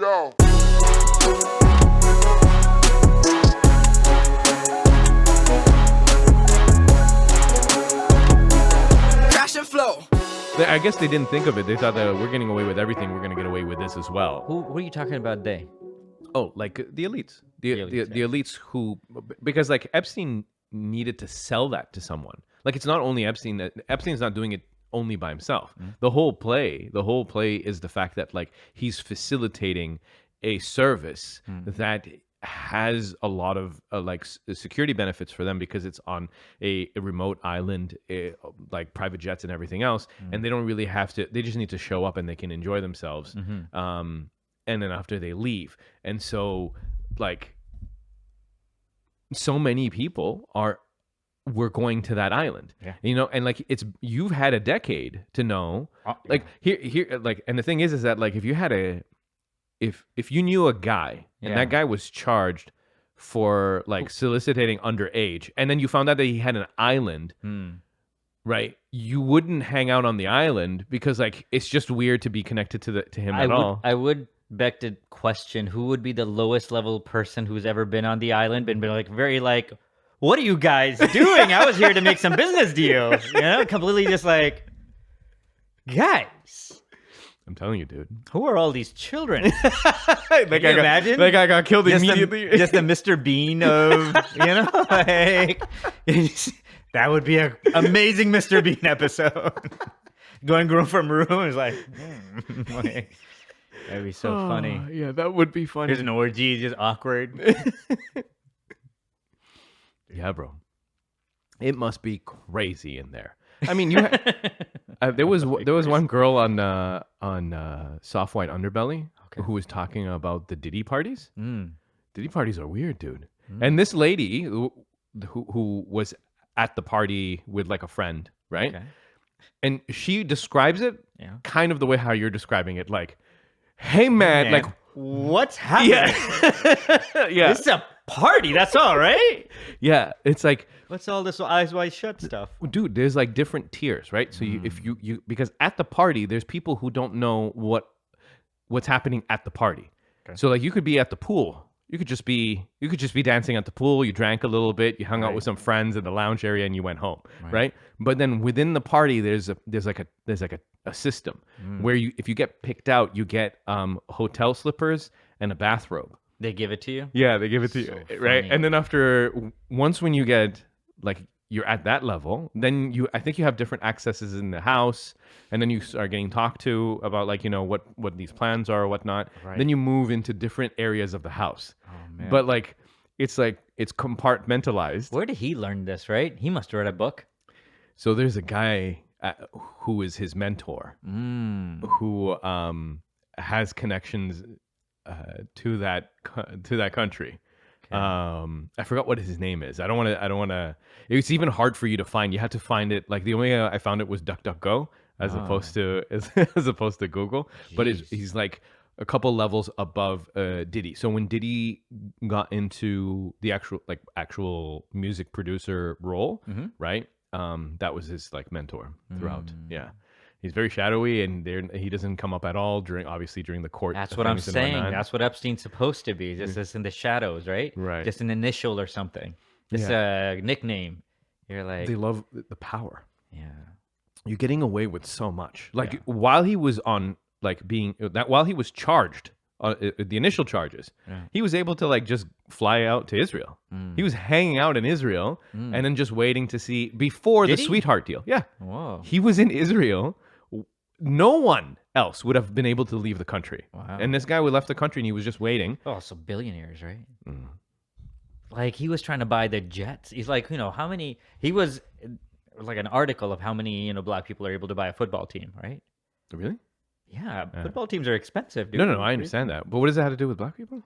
go. Crash and flow. I guess they didn't think of it. They thought that we're getting away with everything. We're going to get away with this as well. Who are you talking about? They? Oh, like the elites. The elites who... Because like Epstein needed to sell that to someone. Like it's not only Epstein. Epstein's not doing it only by himself. The whole play is the fact that like he's facilitating a service that has a lot of security benefits for them because it's on a remote island, like private jets and everything else, and they don't really have to. They just need to show up and they can enjoy themselves. And then after they leave, and so like so many people were going to that island, you know, and like you've had a decade to know, like here, like, and the thing is that like if you had if you knew a guy and that guy was charged for like soliciting underage, and then you found out that he had an island, right? You wouldn't hang out on the island because like it's just weird to be connected to him at all. I would beg to question who would be the lowest level person who's ever been on the island and been like very like, what are you guys doing? I was here to make some business deals, you know, completely just like, guys. I'm telling you, dude. Who are all these children? Can you imagine? That guy got killed immediately. Just the Mr. Bean of, you know, like, that would be an amazing Mr. Bean episode. Going room from room is like, like, that'd be so funny. Yeah, that would be funny. There's an orgy, just awkward. Yeah, bro. It must be crazy in there. I mean, there was one girl on Soft White Underbelly who was talking about the Diddy parties. Diddy parties are weird, dude. And this lady who was at the party with like a friend, right? Okay. And she describes it kind of the way how you're describing it, like, "Hey man, like what's happening? Yeah, this is a party. That's all, right? Yeah, it's like, what's all this eyes wide shut stuff, dude? There's like different tiers, right? So if you because at the party there's people who don't know what's happening at the party. Okay. So like you could be at the pool. You could just be dancing at the pool. You drank a little bit. You hung out with some friends in the lounge area, and you went home, right? But then within the party, there's like a system where if you get picked out, you get hotel slippers and a bathrobe. They give it to you? Yeah, they give it to you, right? And then once when you get like you're at that level, then I think you have different accesses in the house, and then you start getting talked to about like, you know, what these plans are or whatnot. Right. Then you move into different areas of the house. Oh man! But like it's compartmentalized. Where did he learn this? Right? He must have read a book. So there's a guy who is his mentor, who has connections to that country. Okay. I forgot what his name is. I don't want to. It's even hard for you to find. You have to find it. Like the only way I found it was DuckDuckGo as opposed to Google. Jeez. But he's like a couple levels above Diddy. So when Diddy got into the actual music producer role, right? That was his like mentor throughout. Yeah. He's very shadowy, and he doesn't come up at all during the court. That's what I'm saying. That's what Epstein's supposed to be. Just in the shadows, right? Right. Just an initial or something. Just a nickname. You're like, they love the power. Yeah. You're getting away with so much. Like while he was while he was charged, the initial charges, he was able to like just fly out to Israel. He was hanging out in Israel and then just waiting to see before the sweetheart deal. Yeah. Whoa. He was in Israel. No one else would have been able to leave the country. Wow. And this guy would left the country and he was just waiting. Oh, so billionaires, right? Like he was trying to buy the jets. He's like, you know, how many, he was like an article of how many, you know, black people are able to buy a football team, right? Really? Yeah. Football teams are expensive, dude. No, I understand that. But what does that have to do with black people?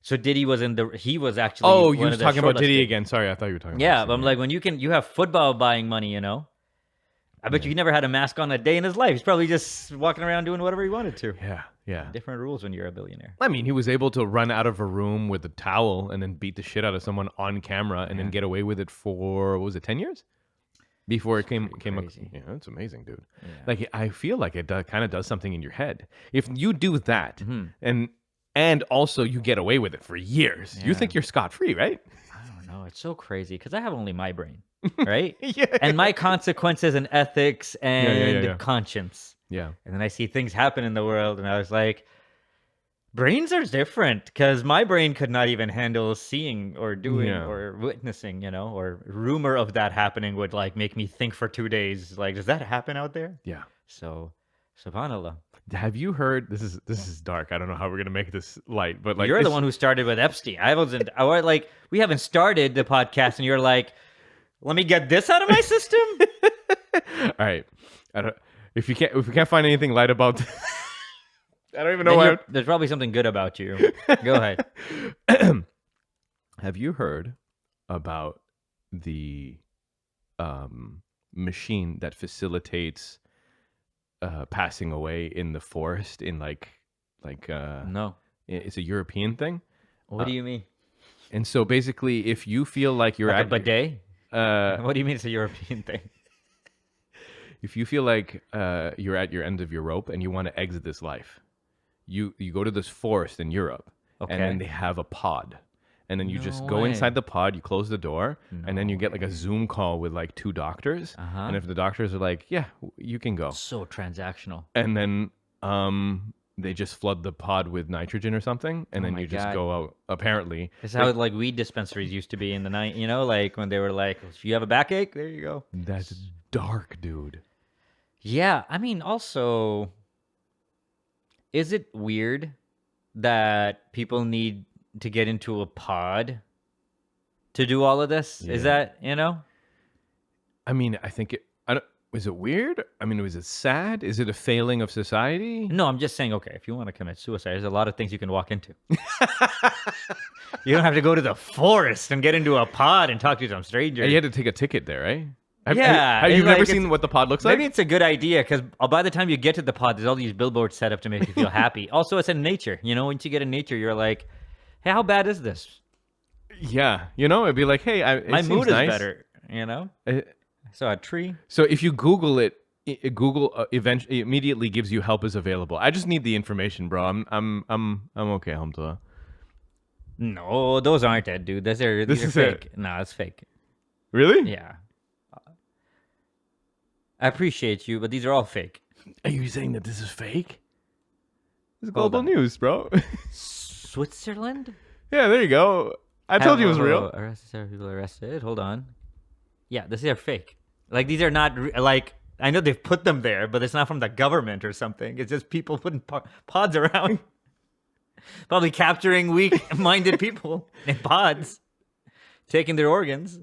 So Diddy was he was actually. Oh, you were talking about Diddy again. Sorry, I thought you were talking about. Yeah, but I'm like, when you have football buying money, you know. I bet you he never had a mask on a day in his life. He's probably just walking around doing whatever he wanted to. Yeah. Different rules when you're a billionaire. I mean, he was able to run out of a room with a towel and then beat the shit out of someone on camera and then get away with it for, what was it, 10 years? Before it came up. Yeah, that's amazing, dude. Yeah. Like, I feel like it kind of does something in your head. If you do that, and and also you get away with it for years. You Yeah. think you're scot-free, right? I don't know. It's so crazy because I have only my brain, right? Yeah. And my consequences and ethics and yeah. conscience. Yeah. And then I see things happen in the world, and I was like, brains are different because my brain could not even handle seeing or doing or witnessing, or rumor of that happening would like make me think for 2 days. Like, does that happen out there? Yeah. So, subhanallah. Have you heard? This is dark. I don't know how we're gonna make this light, but like You're the one who started with Epstein. I wasn't. I was like, we haven't started the podcast, and you're like, let me get this out of my system. All right. If we can't find anything light about, I don't even know why. There's probably something good about you. Go ahead. Have you heard about the machine that facilitates passing away in the forest in like No. it's a European thing? What do you mean? And so basically, if you feel like you're Like at a bidet? What do you mean it's a European thing? if you feel like you're at your end of your rope and you want to exit this life, you go to this forest in Europe, and then they have a pod. And then you just go inside the pod, you close the door, and then you get like a Zoom call with like 2 doctors. And if the doctors are like, yeah, you can go. So transactional. And then they just flood the pod with nitrogen or something, and then you just go out, apparently. It's how like weed dispensaries used to be in the night, like when they were like, if you have a backache, there you go. That's dark, dude. Yeah, I mean, also, is it weird that people need to get into a pod to do all of this? Yeah. Is that, I mean, I think is it weird? I mean, was it sad? Is it a failing of society? No, I'm just saying, okay, if you want to commit suicide, there's a lot of things you can walk into. You don't have to go to the forest and get into a pod and talk to some stranger. You had to take a ticket there, right? Have you like, never seen what the pod looks like? Maybe it's a good idea because by the time you get to the pod, there's all these billboards set up to make you feel happy. Also, it's in nature. Once you get in nature, you're like, hey, how bad is this? Yeah, it'd be like, hey, my mood is nice. better. I saw a tree. So if you Google it, Google eventually immediately gives you help is available. I just need the information, bro. I'm okay, alhamdulillah. No, those aren't it, dude. These are fake. No, it's fake. Really? Yeah. I appreciate you, but these are all fake. Are you saying that this is fake? This is global news, bro. Switzerland? Yeah, there you go. I told you it was real. Arrested several people arrested. Hold on. Yeah, these are fake. Like, these are not, like, I know they've put them there, but it's not from the government or something. It's just people putting pods around. Probably capturing weak-minded people in pods. Taking their organs.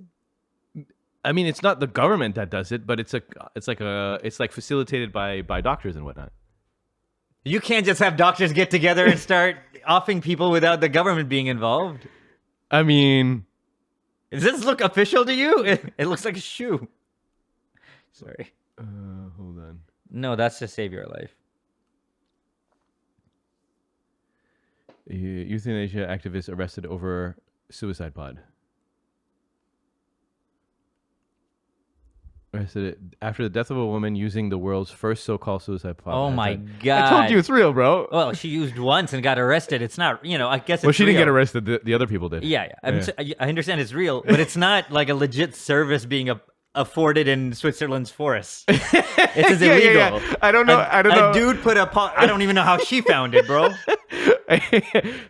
I mean, it's not the government that does it, but it's like facilitated by doctors and whatnot. You can't just have doctors get together and start offing people without the government being involved. I mean, does this look official to you? It looks like a shoe. Sorry. Hold on. No, that's to save your life. Euthanasia activist arrested over suicide pod. Arrested after the death of a woman using the world's first so-called suicide pod. Oh my God. I told you it's real, bro. Well, she used once and got arrested. It's not, I guess it's well, she real. didn't get arrested. The other people did. Yeah. I understand it's real, but it's not like a legit service being afforded in Switzerland's forests. It's illegal. Yeah. I don't know. A dude put a pot. I don't even know how she found it, bro.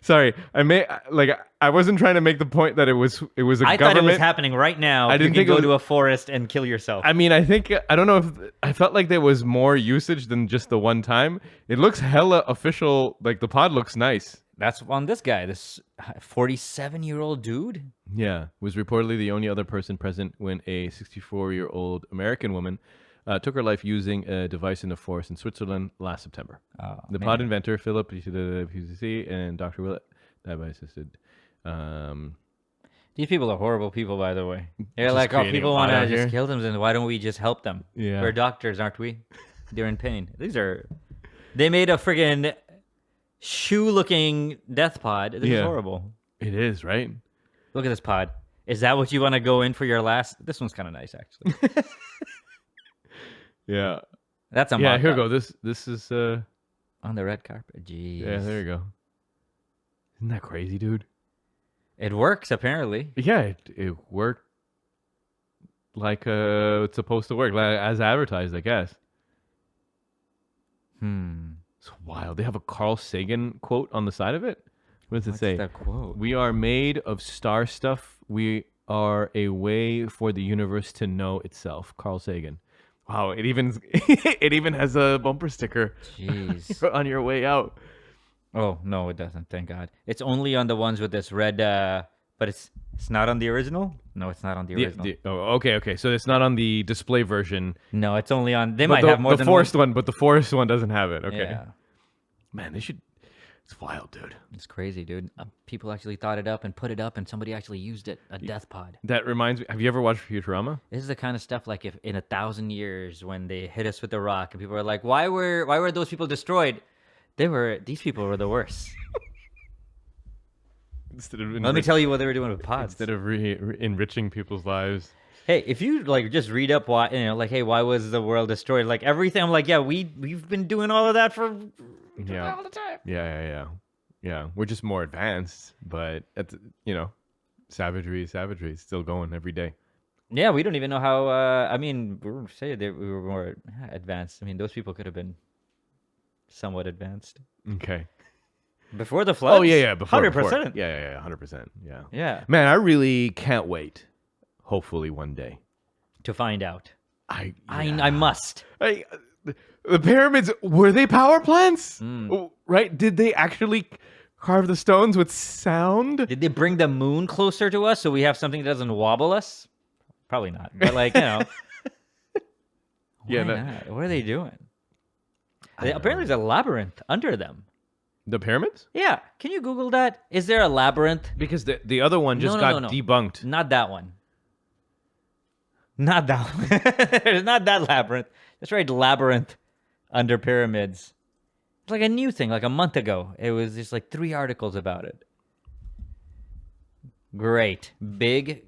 Sorry, I wasn't trying to make the point that it was a government. I thought it was happening right now. I didn't you can think go to a forest and kill yourself. I mean, I don't know if I felt like there was more usage than just the one time. It looks hella official. Like the pod looks nice. That's on this guy, this 47-year-old dude. Yeah, was reportedly the only other person present when a 64-year-old American woman took her life using a device in the forest in Switzerland last September. The pod inventor, Philip PCC, and Dr. Willett, died assisted. These people are horrible people, by the way. They're like, oh, people want to just kill them, and why don't we just help them? Yeah. We're doctors, aren't we? They're in pain. They made a friggin' shoe-looking death pod. This is horrible. It is, right? Look at this pod. Is that what you want to go in for your last? This one's kind of nice, actually. Yeah. That's a here we go. This is on the red carpet. Jeez. Yeah, there you go. Isn't that crazy, dude? It works apparently. Yeah, it worked like it's supposed to work, like, as advertised, I guess. It's wild. They have a Carl Sagan quote on the side of it. What does it What's say? that quote? We are made of star stuff. We are a way for the universe to know itself. Carl Sagan. Wow, it even it even has a bumper sticker Jeez. on your way out. Oh no, it doesn't. Thank God. It's only on the ones with this red. But it's not on the original. No, it's not on the original. Okay. So it's not on the display version. No, it's only on. They But might have more the than forced one. one, but the forced one doesn't have it. Okay. Yeah, Man, they should. It's wild, dude. it's crazy, dude. People actually thought it up and put it up, and somebody actually used it. A death pod. That reminds me. Have you ever watched Futurama? This is the kind of stuff like if in 1,000 years when they hit us with the rock and people are like, why were those people destroyed? These people were the worst. Instead of Let me tell you what they were doing with pods. instead of enriching people's lives. Hey, if you like just read up why, like, hey, why was the world destroyed? Like everything, I'm like, yeah, we've been doing all of that for Yeah. all the time. Yeah. We're just more advanced, but savagery is still going every day. Yeah, we don't even know how. I mean, we were saying that we were more advanced. I mean, those people could have been somewhat advanced Okay. before the flood. Oh yeah. Before 100%. Yeah. 100%. Yeah. Yeah, Man, I really can't wait. Hopefully one day. to find out. I must. the pyramids, were they power plants? Hmm. Oh, right? Did they actually carve the stones with sound? Did they bring the moon closer to us so we have something that doesn't wobble us? Probably not. But like, Yeah, why that- not? What are they doing? I don't Apparently, there's a labyrinth under them. The pyramids? Yeah, can you Google that? Is there a labyrinth? Because the other one just No, got no. debunked. Not that one. Not that one. There's not that labyrinth. That's right, labyrinth under pyramids. It's like a new thing, like a month ago. It was just like 3 articles about it. Great. Big.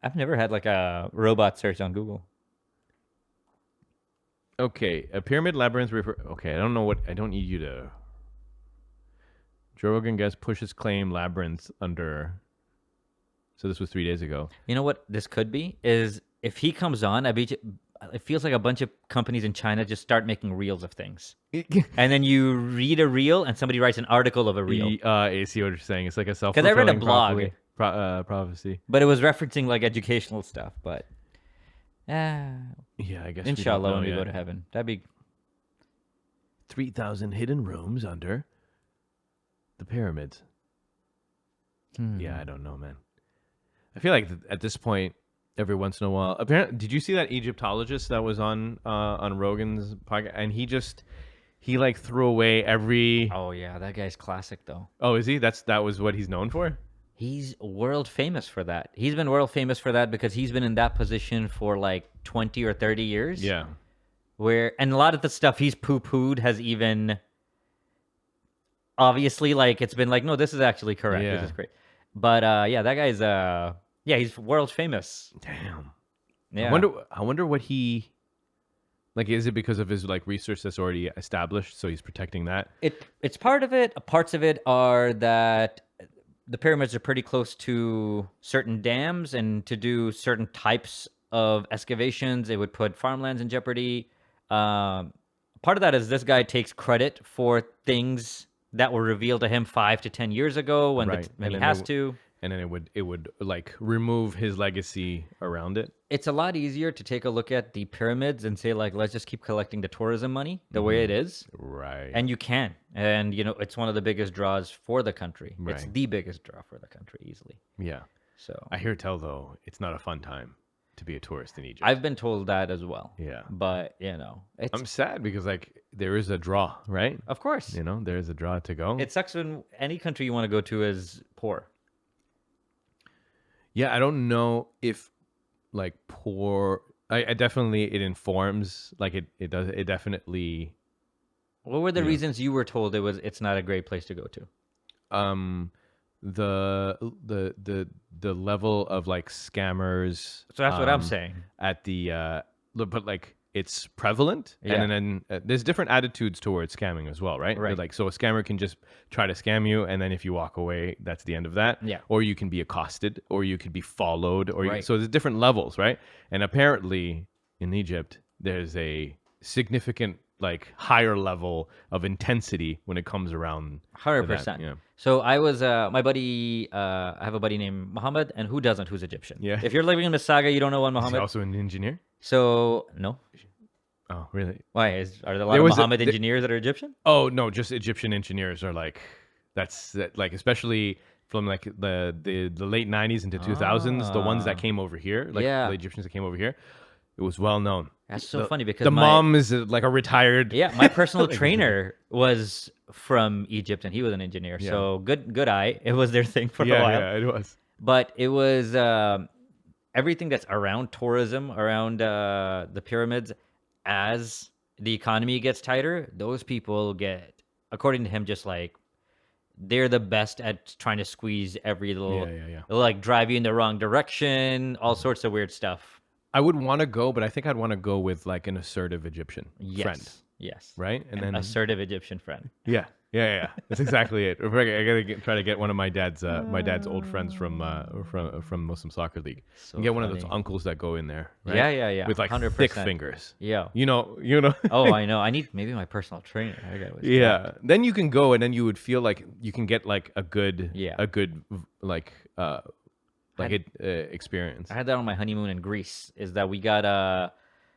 I've never had like a robot search on Google. Okay, a pyramid labyrinth. Okay, I don't need you to. Joe Rogan guest pushes claim labyrinths under. So this was 3 days ago. You know what this could be? Is if he comes on, it feels like a bunch of companies in China just start making reels of things. And then you read a reel and somebody writes an article of a reel. I see what you're saying. It's like a Because I read a self-fulfilling blog. prophecy. But it was referencing like educational stuff. But Yeah, I guess. inshallah, when we go go to heaven, that'd be 3,000 hidden rooms under the pyramids. Yeah, I don't know, man. I feel like at this point, every once in a while. Apparently, did you see that Egyptologist that was on Rogan's podcast? And he like threw away every. Oh yeah, that guy's classic though. Oh, is he? That was what he's known for. He's world famous for that. He's been world famous for that because he's been in that position for like 20 or 30 years. Yeah. And a lot of the stuff he's poo-pooed has even obviously like it's been like, no, this is actually correct. Yeah. This is great. But yeah, that guy's he's world famous. Damn. Yeah. I wonder what he. Like, is it because of his like research that's already established, so he's protecting that? It's part of it. Parts of it are that the pyramids are pretty close to certain dams, and to do certain types of excavations, it would put farmlands in jeopardy. Part of that is this guy takes credit for things that were revealed to him 5 to 10 years ago when Right. when he And then has it to. And then it would like remove his legacy around it. It's a lot easier to take a look at the pyramids and say like, let's just keep collecting the tourism money the way it is. Right. And you can. And, it's one of the biggest draws for the country. It's Right. the biggest draw for the country easily. Yeah. So I hear tell though, it's not a fun time to be a tourist in Egypt. I've been told that as well. Yeah. But, it's, I'm sad because like there is a draw, right? of course. There is a draw to go. It sucks when any country you want to go to is poor. Yeah, I don't know if like poor. I definitely it informs like it does. It definitely What were the reasons you were told it's not a great place to go to? the level of like scammers. So that's what I'm saying. At the but like it's prevalent, Yeah. and then there's different attitudes towards scamming as well, right? Right. Like, so a scammer can just try to scam you, and then if you walk away, that's the end of that. Yeah. Or you can be accosted, or you could be followed, or Right. so there's different levels, right? And apparently in Egypt, there's a significant like higher level of intensity when it comes around. to that, 100%. Yeah. So I was my buddy. I have a buddy named Muhammad, and who doesn't? Who's Egyptian? Yeah. If you're living in Mississauga, you don't know one Is he Muhammad. also an engineer? So no. Oh, really? Why are there a lot There of was a- Muhammad engineers that are Egyptian? Oh no, just Egyptian engineers are like like especially from like the late 90s into 2000s, the ones that came over here, like Yeah. the Egyptians that came over here, it was well known. That's so The- funny because the my, mom is like a retired. Yeah, my personal trainer was from Egypt, and he was an engineer. So good eye. It was their thing for a while. Yeah, it was. But it was everything that's around tourism, around the pyramids. As the economy gets tighter, those people get, according to him, just like they're the best at trying to squeeze every little, Yeah. they'll like drive you in the wrong direction, all sorts of weird stuff. I would want to go, but I think I'd want to go with like an assertive Egyptian Yes. friend, Yes. right? And An then assertive Egyptian friend. yeah. That's exactly it. I gotta try to get one of my dad's old friends from Muslim Soccer League. So And get one of those funny. uncles that go in there. Right? Yeah. With like 100%. thick fingers. Yeah. You know. Oh, I know. I need maybe my personal trainer. I gotta always Yeah. Then you can go, and then you would feel like you can get like a good like experience. I had that on my honeymoon in Greece. Is that we got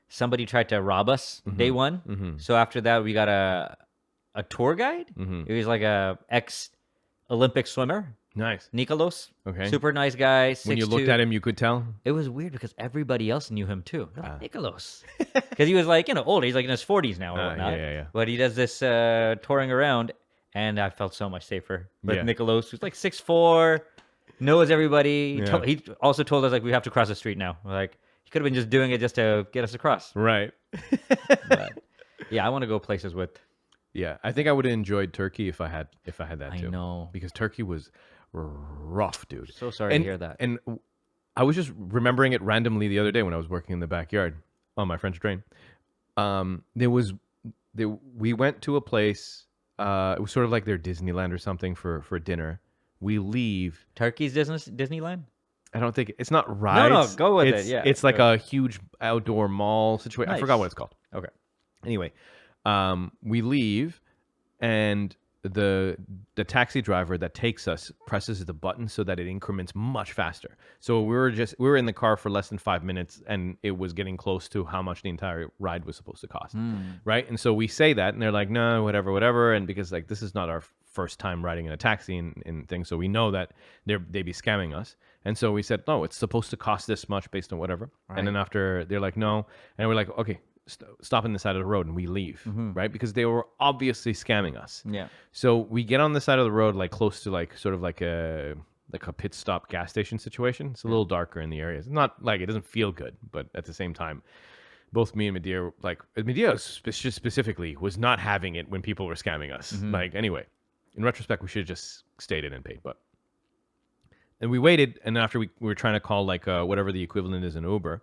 somebody tried to rob us day one. So after that, we got a tour guide. It was like a ex-Olympic swimmer, Nice. Nikolos. Okay. Super nice guy. 6'2". When you looked at him, you could tell. It was weird because everybody else knew him too. They're like, Nikolos, because he was like older. He's like in his 40s now or whatnot. Yeah. But he does this touring around, and I felt so much safer with Yeah. Nikolos, who's like 6'4", knows everybody. Yeah. He also told us like we have to cross the street now. We're like, he could have been just doing it just to get us across. Right. But yeah, I want to go places with. Yeah, I think I would have enjoyed Turkey if I had that I too. know. Because Turkey was rough, dude. So sorry to hear that. And I was just remembering it randomly the other day when I was working in the backyard on my French drain. We went to a place. It was sort of like their Disneyland or something for dinner. We leave. Turkey's Disneyland? I don't think it's not rides. go with it, It's- yeah, it's like go. a huge outdoor mall situation. I Nice. forgot what it's called. Okay. Anyway, we leave, and the taxi driver that takes us presses the button so that it increments much faster. So we were in the car for less than 5 minutes, and it was getting close to how much the entire ride was supposed to cost, right? And so we say that, and they're like, no, whatever, and because like this is not our first time riding in a taxi and things, so we know that they be scamming us. And so we said, no, it's supposed to cost this much based on whatever. And then after they're like, no, and we're like, okay, stop on the side of the road, and we leave, right? Because they were obviously scamming us. Yeah. So we get on the side of the road, like close to like sort of like a pit stop gas station situation. It's a little darker in the area. It's not like it doesn't feel good, but at the same time, both me and Medea, like Medea specifically, was not having it when people were scamming us. Like anyway, in retrospect, we should have just stayed in and paid, but. And we waited, and after we were trying to call like whatever the equivalent is in Uber,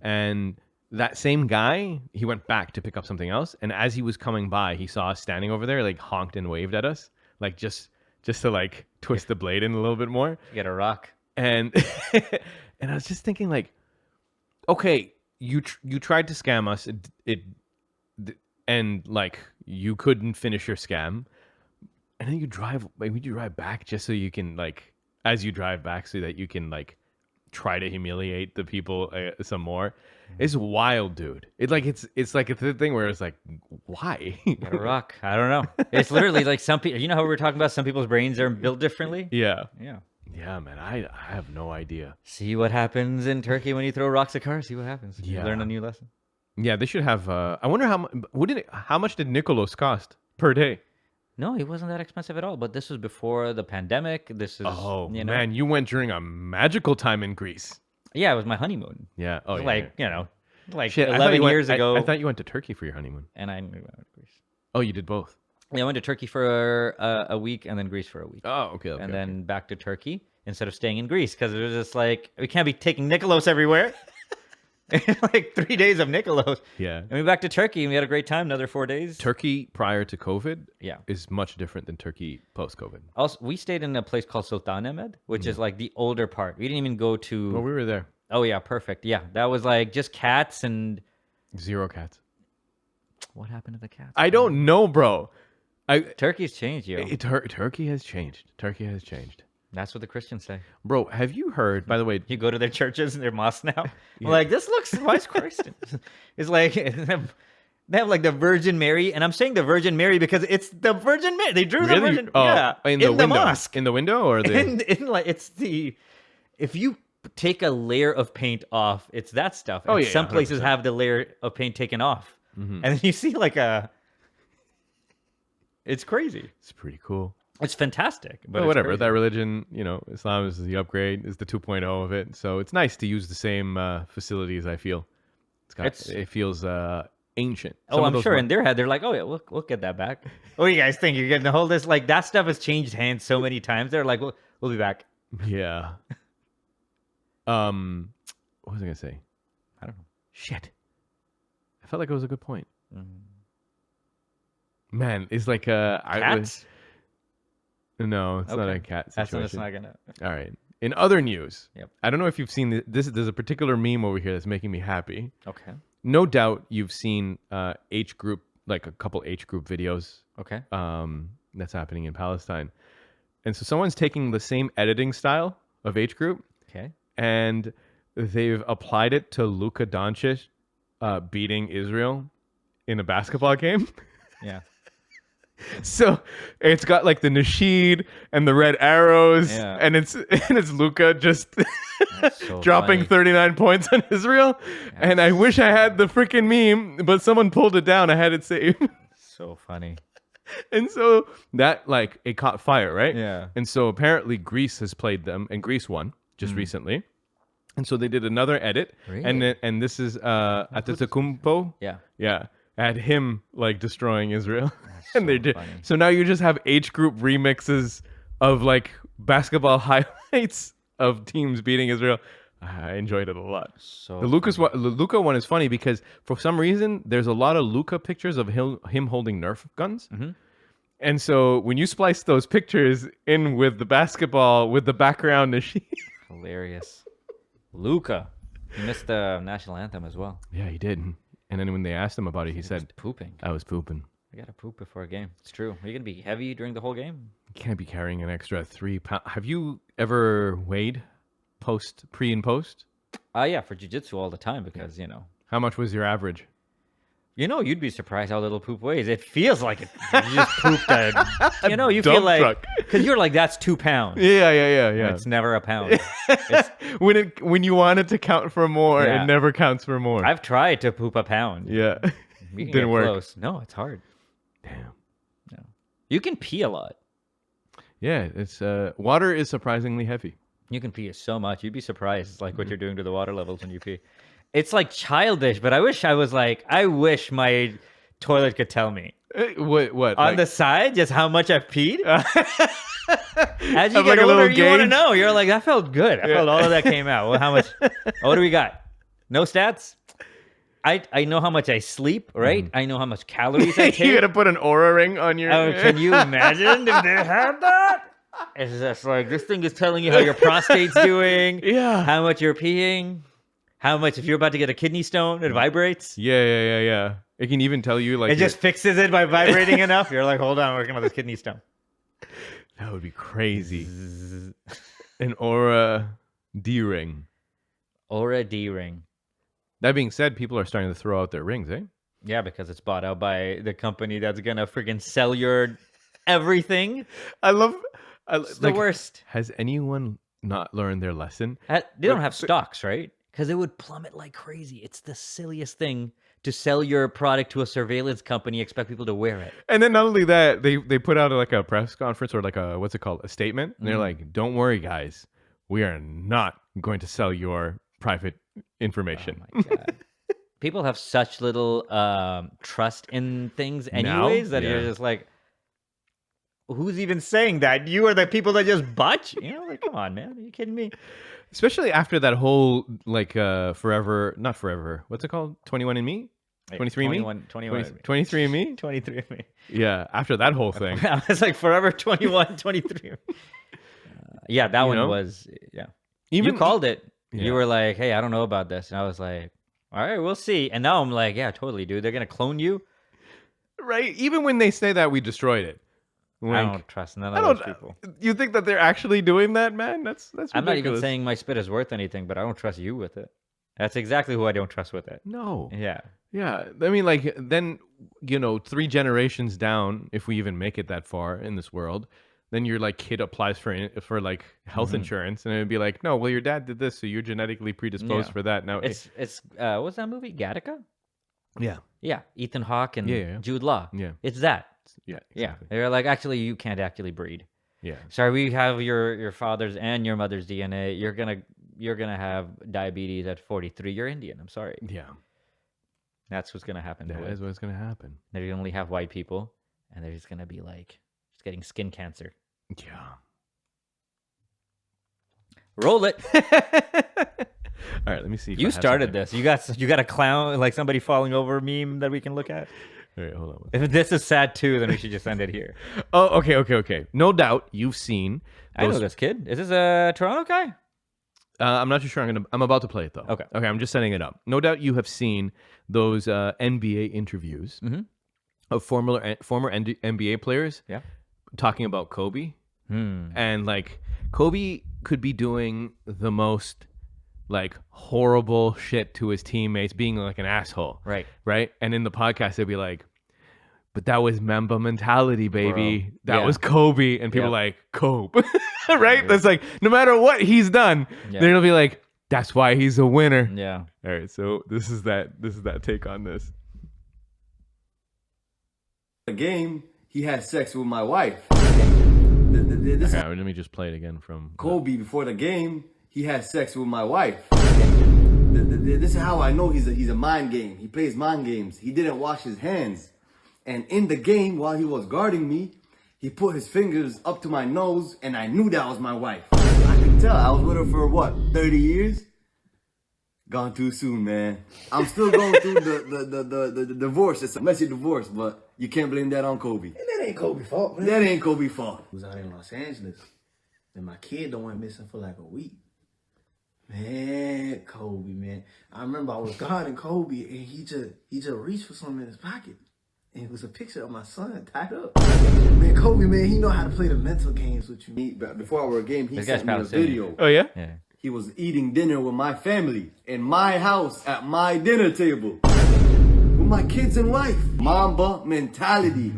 and that same guy, he went back to pick up something else, and as he was coming by, he saw us standing over there, like honked and waved at us, like just to like twist the blade in a little bit more. You get a rock. And and I was just thinking like, okay, you tried to scam us, and like you couldn't finish your scam, and then you drive back just so you can like. As you drive back so that you can like try to humiliate the people some more. It's wild, dude. It's like a thing where it's like, why? Get a rock. I don't know. It's literally like some people, you know how we were talking about some people's brains are built differently? Yeah. Yeah. Man, I have no idea. See what happens in Turkey when you throw rocks at cars. See what happens. You Yeah. learn a new lesson. Yeah, they should have I wonder how much did Nicholas cost per day? No, it wasn't that expensive at all. But this was before the pandemic. This is, Man, you went during a magical time in Greece. Yeah, it was my honeymoon. Yeah. Oh, yeah. Like, yeah. like Shit, 11 years ago. I thought you went to Turkey for your honeymoon. And I went to Greece. Oh, you did both. Yeah, I went to Turkey for a week and then Greece for a week. Oh, okay. And then back to Turkey instead of staying in Greece because it was just like, we can't be taking Nikolos everywhere. like 3 days of Nicolos. Yeah. And we went back to Turkey and we had a great time. Another 4 days. Turkey prior to COVID Yeah. is much different than Turkey post-COVID. Also, we stayed in a place called Sultanahmet, which is like the older part. We didn't even go to. Well, we were there. Oh yeah, perfect. Yeah, that was like just cats and. 0 cats. What happened to the cats? I don't know, bro. Turkey's changed, yo. Turkey has changed. Turkey has changed. That's what the Christians say. Bro, have you heard, by the way, You go to their churches and their mosques now. I'm like, this looks why is Christian? It's like they have like the Virgin Mary, and I'm saying the Virgin Mary because it's the Virgin Mary. They drew the really? Virgin, Oh, yeah, in the window. mosque. In the window or the In like it's the if you take a layer of paint off, it's that stuff. Oh, And yeah, some places 100%. have the layer of paint taken off, and then you see like a. It's crazy. It's pretty cool. It's fantastic. But But it's whatever, crazy. that religion, Islam is the upgrade, is the 2.0 of it. So it's nice to use the same facilities, I feel. It feels ancient. Oh, Some of I'm those sure one- in their head they're like, oh yeah, we'll get that back. What do you guys think? You're getting to hold this? Like that stuff has changed hands so many times. They're like, we'll be back. Yeah. What was I going to say? I don't know. Shit. I felt like it was a good point. Mm. Man, it's like Cats? No, it's not a Okay. cat That's situation. not gonna. All right. In other news, Yep. I don't know if you've seen this. There's a particular meme over here that's making me happy. Okay. No doubt you've seen H group, like a couple H group videos Okay. that's happening in Palestine. And so someone's taking the same editing style of H group Okay. and they've applied it to Luka Doncic beating Israel in a basketball game. Yeah. So it's got like the nasheed and the red arrows, Yeah. and it's Luka just That's so dropping funny. 39 points on Israel. And I wish I had the freaking meme, but someone pulled it down. I had it saved. So funny. And so that like it caught fire, right? Yeah. And so apparently Greece has played them, and Greece won just recently. And so they did another edit, Really? and this is Atetokounmpo. Yeah. Yeah, at him like destroying Israel, That's and they so did. funny. So now you just have H group remixes of like basketball highlights of teams beating Israel. I enjoyed it a lot. So The Luka one is funny because for some reason there's a lot of Luka pictures of him holding Nerf guns. And so when you splice those pictures in with the basketball with the background machine, hilarious. Luka. He missed the national anthem as well. yeah, he did. And then when they asked him about it, he said, Pooping. "I was pooping." I gotta poop before a game. It's true. Are you gonna be heavy during the whole game? You can't be carrying an extra 3 pounds. Have you ever weighed pre and post? Yeah, for jiu-jitsu all the time because How much was your average? you'd be surprised how little poop weighs. It feels like it. You just pooped you feel Dump like truck. because you're like that's 2 pounds. Yeah. It's never a pound. When you want it to count for more, Yeah. it never counts for more. I've tried to poop a pound. Yeah, We can didn't get work. close. No, it's hard. Damn. You can pee a lot. Yeah, it's water is surprisingly heavy. You can pee so much. You'd be surprised, like what you're doing to the water levels when you pee. It's like childish, but I wish my toilet could tell me What? on like- the side just how much I've peed. As you Have, get like, a older, little you want to gauge? know. You're like, that felt good. I felt all of that came out. Well, how much? What do we got? No stats. I know how much I sleep, right? I know how much calories I take. you gotta put an aura ring on your. Oh, can you imagine if they had that? It's just like this thing is telling you how your prostate's doing, Yeah. how much you're peeing, how much if you're about to get a kidney stone, it vibrates. Yeah. It can even tell you like It just fixes it by vibrating enough. You're like, hold on, I'm working on this kidney stone. that would be crazy. An aura D ring. Aura D ring. That being said, people are starting to throw out their rings, eh? Yeah, because it's bought out by the company that's gonna friggin' sell your everything. It's the worst. Has anyone not learned their lesson? They don't have stocks, right? Because it would plummet like crazy. It's the silliest thing to sell your product to a surveillance company, expect people to wear it. And then not only that, they put out like a press conference or like what's it called? A statement. And they're like, don't worry, guys. We are not going to sell your private information. Oh my God. People have such little trust in things Now? anyways that Yeah. you're just like, who's even saying that? You are the people that just botch. You know, like, come on, man. Are you kidding me? Especially after that whole forever, not forever. What's it called? 21andMe? 23andMe? 23andMe? 23andMe. Yeah, after that whole thing. I was like, forever 21, 23. Yeah, that one was, yeah. Even you called it. Yeah. You were like, hey, I don't know about this. And I was like, all right, we'll see. And now I'm like, yeah, totally, dude. They're going to clone you? Right? Even when they say that we destroyed it. I don't trust none of those people. You think that they're actually doing that, man? That's ridiculous. I'm not even saying my spit is worth anything, but I don't trust you with it. That's exactly who I don't trust with it. No. Yeah. Yeah. I mean, like, then, 3 generations down, if we even make it that far in this world, then your like kid applies for like health insurance, and it'd be like, no, well, your dad did this, so you're genetically predisposed for that. Now it's what's that movie? Gattaca? Yeah. Yeah. Ethan Hawke and Yeah. Jude Law. Yeah. It's that. Yeah. Yeah. Exactly. They're like, actually, you can't actually breed. Yeah. Sorry, we have your father's and your mother's DNA. You're gonna have diabetes at 43. You're Indian. I'm sorry. Yeah. That's what's gonna happen. That is what's gonna happen. They're gonna only have white people, and they're just gonna be like, just getting skin cancer. Yeah. Roll it. All right, let me see. You started this. You got a clown, like somebody falling over meme that we can look at. All right, hold on. If this is sad too, then we should just end it here. Oh, okay. No doubt you've seen. I know this kid. Is this a Toronto guy? I'm not too sure. I'm about to play it though. Okay. I'm just setting it up. No doubt you have seen those NBA interviews of former NBA players. Yeah. Talking about Kobe, and like Kobe could be doing the most like horrible shit to his teammates, being like an asshole, right? And in the podcast, they'd be like, "But that was Mamba mentality, baby. Bro. That was Kobe," and people like Kobe, right? That's like no matter what he's done, they'll be like, "That's why he's a winner." Yeah. All right, so this is that take on this. The game. He had sex with my wife. Let me just play it again from Kobe before the game. He had sex with my wife. This is how I know he's a mind game. He plays mind games. He didn't wash his hands, and in the game while he was guarding me, he put his fingers up to my nose, and I knew that was my wife. I could tell. I was with her for what, 30 years? Gone too soon, man. I'm still going through the divorce. It's a messy divorce, but you can't blame that on Kobe. And that ain't Kobe's fault, man. That ain't Kobe's fault. I was out in Los Angeles, and my kid don't went missing for like a week. Man, Kobe, man. I remember I was guarding Kobe, and he just reached for something in his pocket. And it was a picture of my son tied up. Man, Kobe, man, he know how to play the mental games with you. Before our game, he This sent guy's me a video. Oh yeah? Yeah. He was eating dinner with my family in my house at my dinner table with my kids and wife. Mamba mentality.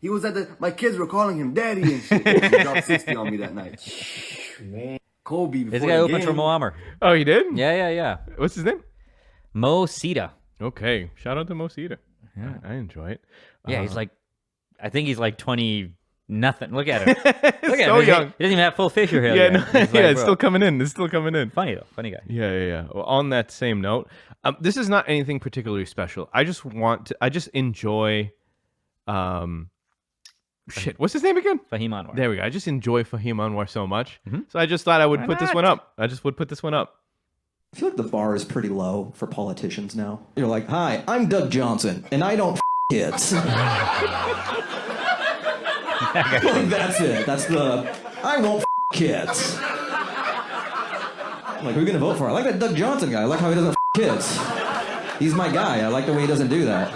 He was my kids were calling him daddy and shit. He dropped 60 on me that night. Man. Kobe before This guy the opened game. for Muammar. Oh, he did? Yeah. What's his name? Mo Sita. Okay, shout out to Mosita. Yeah, I enjoy it. Yeah, he's like, I think he's like 20 nothing. Look at him. Look at So him. young. He doesn't even have full facial hair. Yeah, yet. no, He's like, it's bro, still coming in. It's still coming in. funny though. Funny guy. Yeah. Well, on that same note, this is not anything particularly special. I just enjoy, what's his name again? Fahim Anwar. There we go. I just enjoy Fahim Anwar so much. So I just thought I would put this one up. I feel like the bar is pretty low for politicians now. You're like, hi, I'm Doug Johnson, and I don't kids. Like, that's it. That's I won't kids. I'm like, who are you gonna vote for? I like that Doug Johnson guy. I like how he doesn't kids. He's my guy. I like the way he doesn't do that.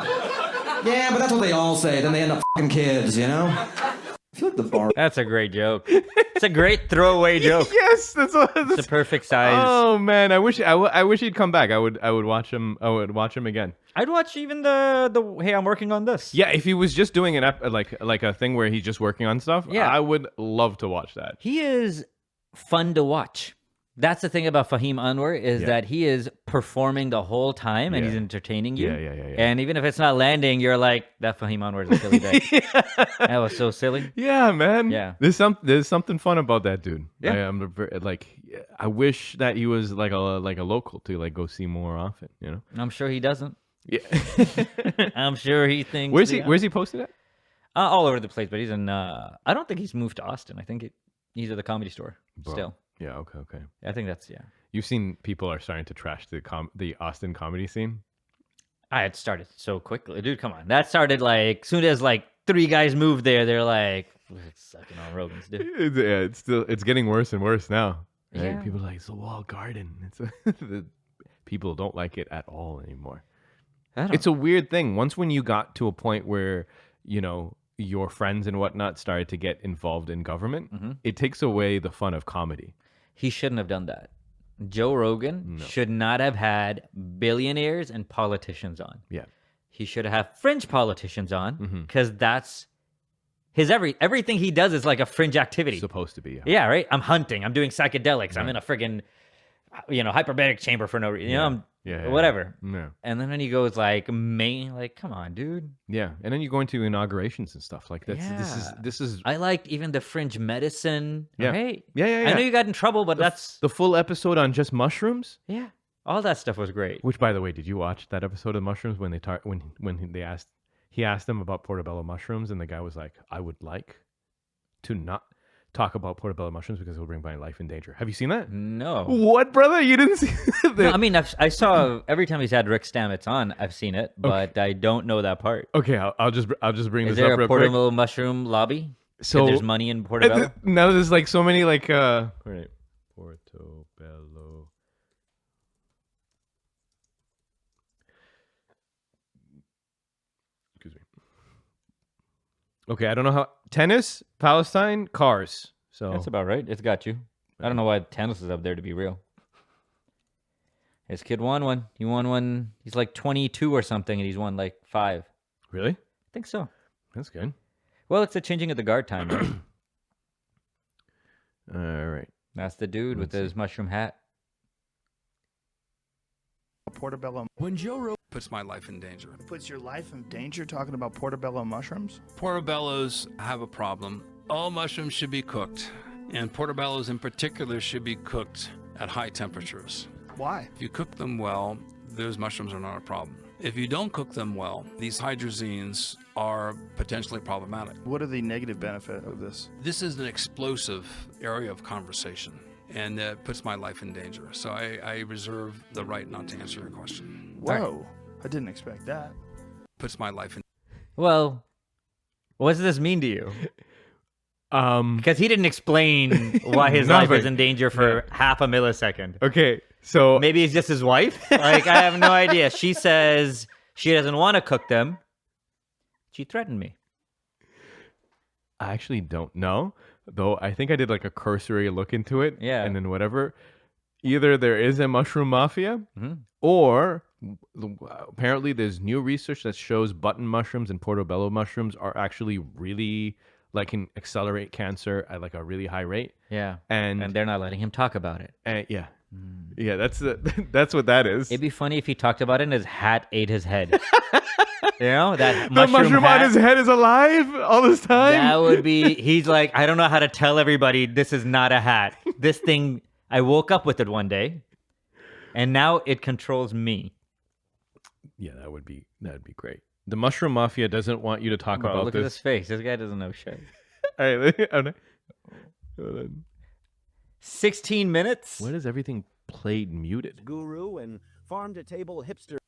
Yeah, but that's what they all say. Then they end up kids, you know? I feel like the bar. That's a great joke. It's a great throwaway joke. Yes, It's the perfect size. Oh man, I wish he'd come back. I would watch him. I would watch him again. I'd watch even the hey, I'm working on this. Yeah, if he was just doing like a thing where he's just working on stuff, Yeah. I would love to watch that. He is fun to watch. That's the thing about Fahim Anwar is that he is performing the whole time and he's entertaining you. Yeah. And even if it's not landing, you're like, that Fahim Anwar is a silly day. That was so silly. Yeah, man. Yeah. There's something fun about that dude. Yeah. I wish that he was like a local to like go see more often. You know. I'm sure he doesn't. Yeah. I'm sure he thinks. Where's he posted at? All over the place, but he's in. I don't think he's moved to Austin. I think he's at the Comedy Store still. Yeah. Okay. I think that's You've seen people are starting to trash the Austin comedy scene. I had started so quickly, dude. Come on, that started like soon as like 3 guys moved there. They're like, it's sucking on Rogan's, dude. It's getting worse and worse now. Right? Yeah. People are like, it's a walled garden. People don't like it at all anymore. It's a weird thing. Once when you got to a point where, your friends and whatnot started to get involved in government, it takes away the fun of comedy. He shouldn't have done that. Joe Rogan should not have had billionaires and politicians on. Yeah. He should have fringe politicians on because that's his everything he does is like a fringe activity. Supposed to be. Yeah, right? I'm hunting. I'm doing psychedelics. I'm in a friggin', hyperbaric chamber for no reason. Whatever. Yeah. And then he goes like, come on, dude. Yeah. And then you go into inaugurations and stuff like that. This is. I liked even the fringe medicine. Yeah. Right? Yeah. I know you got in trouble, but that's the full episode on just mushrooms. Yeah. All that stuff was great. Which, by the way, did you watch that episode of mushrooms when he asked them about portobello mushrooms, and the guy was like, I would like to not talk about portobello mushrooms because it will bring my life in danger. Have you seen that? No. What, brother? You didn't see that? No, I mean, I saw every time he's had Rick Stamets on, I've seen it, but I don't know that part. Okay, I'll just bring Is this up there real a portobello mushroom lobby? So there's money in portobello. Now there's like so many like right, portobello. Excuse me. Okay, I don't know how tennis, Palestine, cars. So That's about right. It's got you. I don't know why tennis is up there, to be real. This kid won one. He won one. He's like 22 or something, and he's won like 5. Really? I think so. That's good. Well, it's the changing of the guard time, right? All right. That's the dude with his mushroom hat. Portobello When Joe Rogan puts my life in danger. puts your life in danger talking about portobello mushrooms. Portobellos have a problem. All mushrooms should be cooked, and portobellos in particular should be cooked at high temperatures. Why? If you cook them well, those mushrooms are not a problem. If you don't cook them well, these hydrazines are potentially problematic. What are the negative benefits of this? This is an explosive area of conversation, and it puts my life in danger. So I reserve the right not to answer your question. Whoa, I didn't expect that. Puts my life in. Well, what does this mean to you? Because he didn't explain why his life is in danger for half a millisecond. Okay, so Maybe it's just his wife? Like, I have no idea. She says she doesn't want to cook them. She threatened me. I actually don't know, though. I think I did like a cursory look into it. Yeah. And then whatever. Either there is a mushroom mafia, or apparently there's new research that shows button mushrooms and portobello mushrooms are actually really can accelerate cancer at like a really high rate. Yeah. And they're not letting him talk about it. yeah. Yeah, that's what that is. It'd be funny if he talked about it and his hat ate his head. That The mushroom hat, on his head is alive all this time. That would be, he's like, I don't know how to tell everybody this is not a hat. This thing, I woke up with it one day and now it controls me. Yeah, that'd be great. The mushroom mafia doesn't want you to talk Bro, about look this. at his face. This guy doesn't know shit. All right, hold on. 16 minutes? What is everything played muted? Guru and farm-to-table hipster.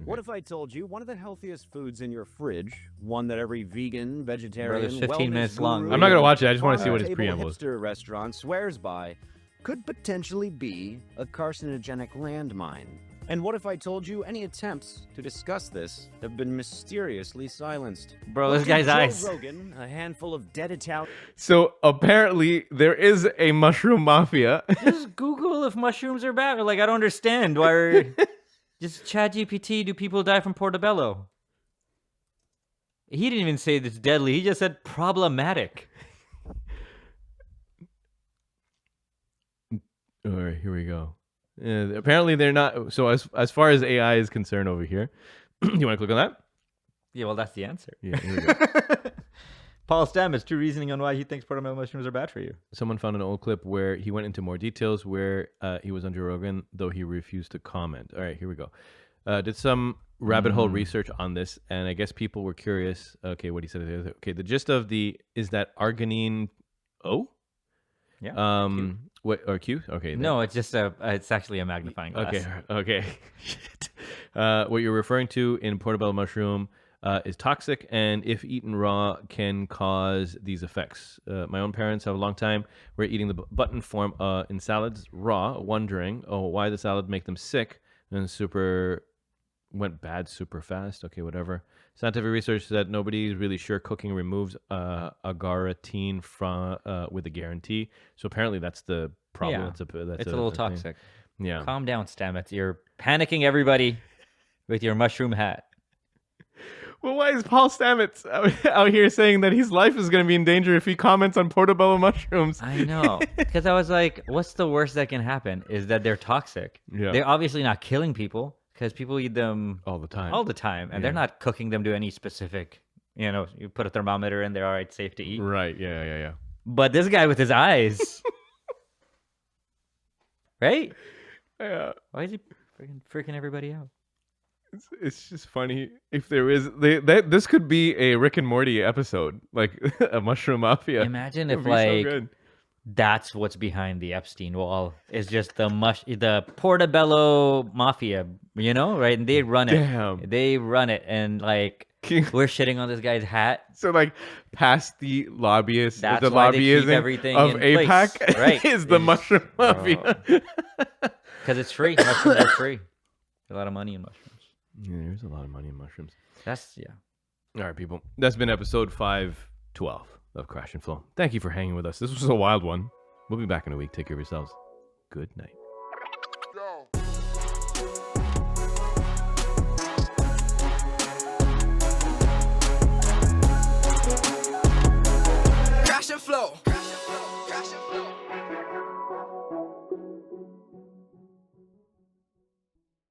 What if I told you one of the healthiest foods in your fridge, one that every vegan, vegetarian, Bro, it's 15 wellness minutes long. guru I'm not gonna and watch it. I just want to see what his farm-to-table preamble is. hipster restaurant swears by, could potentially be a carcinogenic landmine? And what if I told you any attempts to discuss this have been mysteriously silenced? Bro, this Welcome guy's Joe eyes. Rogan, a handful of dead Italian. So apparently there is a mushroom mafia. Just Google if mushrooms are bad. Like, I don't understand. Why are... Just ChatGPT, do people die from portobello? He didn't even say it's deadly. He just said problematic. All right, here we go. Apparently they're not. So as far as AI is concerned over here, you want to click on that? Yeah, well, that's the answer. Yeah, here we go. Paul Stamets, true reasoning on why he thinks portobello mushrooms are bad for you. Someone found an old clip where he went into more details where he was on Joe Rogan, though he refused to comment. All right, here we go. did some rabbit hole research on this, and I guess people were curious. Okay, what he said. Okay, the gist of is that arginine O? Yeah. What or Q? Okay. No, it's just it's actually a magnifying glass. Okay. Shit. What you're referring to in portobello mushroom is toxic, and if eaten raw, can cause these effects. My own parents have a long time were eating the button form in salads raw, wondering, why the salad make them sick, and went bad super fast. Okay, whatever. Scientific research said nobody's really sure cooking removes agaritine from with a guarantee. So apparently that's the problem. Yeah. It's a little thing. toxic. Yeah. Calm down, Stamets. You're panicking everybody with your mushroom hat. Well, why is Paul Stamets out here saying that his life is going to be in danger if he comments on portobello mushrooms? I know. Because I was like, what's the worst that can happen is that they're toxic. Yeah. They're obviously not killing people because people eat them all the time. And they're not cooking them to any specific, you put a thermometer in there, all right, safe to eat. Right, yeah. But this guy with his eyes, right? Yeah. Why is he freaking everybody out? It's just funny if there is this could be a Rick and Morty episode, like a mushroom mafia. Imagine if so good. that's what's behind the Epstein wall is just the portobello mafia, right? And they run it. Damn. They run it, and we're shitting on this guy's hat. So past the lobbyists, That's the why they keep lobbyism everything of in APAC, place. Right? is the mushroom mafia. Because it's free. Mushrooms are free. A lot of money in mushrooms. Yeah, there's a lot of money in mushrooms. All right, people. That's been episode 512 of Crash and Flow. Thank you for hanging with us. This was a wild one. We'll be back in a week. Take care of yourselves. Good night.